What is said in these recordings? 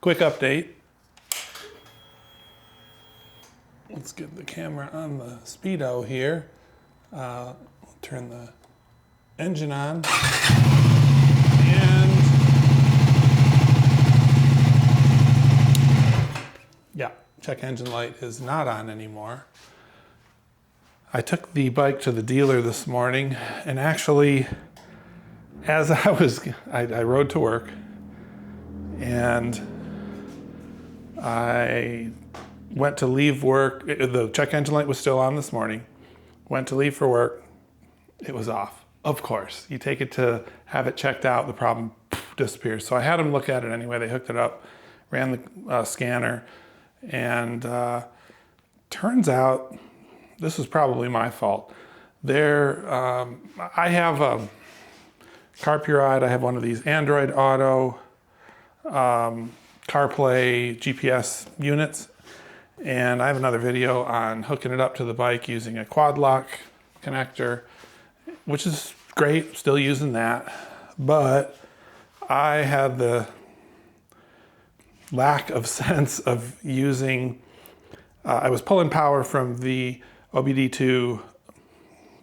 quick update. Let's get the camera on the speedo here. Turn the engine on. And yeah, check engine light is not on anymore. I took the bike to the dealer this morning, and actually, as I rode to work, and I went to leave work. The check engine light was still on this morning. Went to leave for work. It was off. Of course, you take it to have it checked out, the problem disappears. So I had them look at it anyway. They hooked it up, ran the scanner, and turns out this was probably my fault. I have a Carpuride. I have one of these Android Auto CarPlay GPS units, and I have another video on hooking it up to the bike using a quad lock connector, which is great, still using that. But I had the lack of sense of using, I was pulling power from the OBD2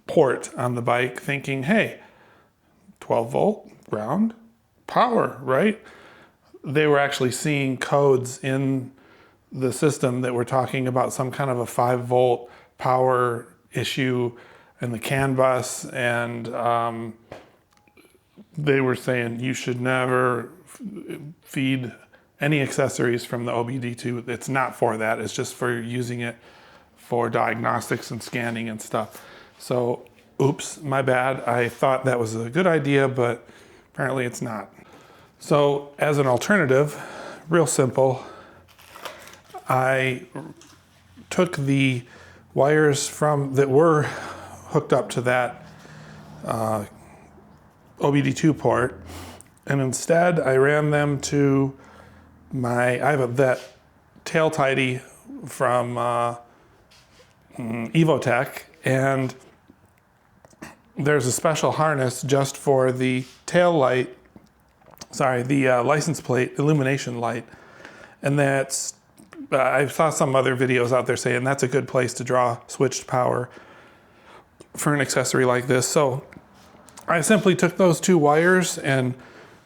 port on the bike thinking, hey, 12 volt ground power, right? They were actually seeing codes in the system that were talking about some kind of a 5 volt power issue in the CAN bus, and they were saying you should never feed any accessories from the OBD2. It's not for that, it's just for using it for diagnostics and scanning and stuff. So, oops, my bad. I thought that was a good idea, but apparently it's not. So, as an alternative, real simple, I took the wires that were hooked up to that OBD2 port, and instead I ran them to I have that Tail Tidy from Evotech, and there's a special harness just for the tail light, the license plate illumination light, and that's, I saw some other videos out there saying that's a good place to draw switched power for an accessory like this. So I simply took those two wires, and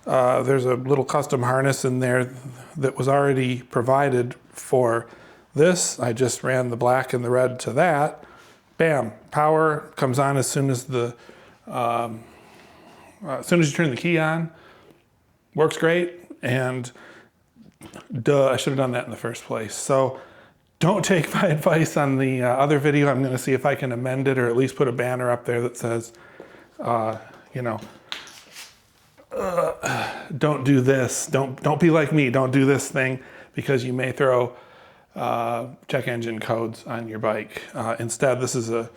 there's a little custom harness in there that was already provided for this. I just ran the black and the red to that. Bam, power comes on as soon as you turn the key on. Works great, and duh, I should have done that in the first place. So don't take my advice on the other video. I'm gonna see if I can amend it, or at least put a banner up there that says, don't do this. Don't be like me. Don't do this thing, because you may throw check engine codes on your bike. Instead, this is a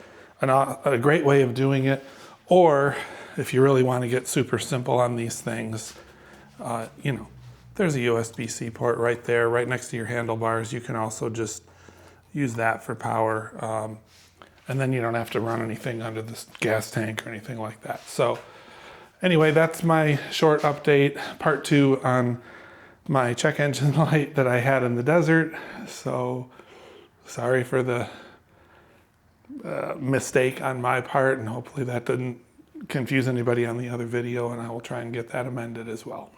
great way of doing it. Or if you really want to get super simple on these things, there's a USB-C port right there, right next to your handlebars. You can also just use that for power. And then you don't have to run anything under the gas tank or anything like that. So anyway, that's my short update, part 2 on my check engine light that I had in the desert. So sorry for the mistake on my part, and hopefully that didn't confuse anybody on the other video, and I will try and get that amended as well.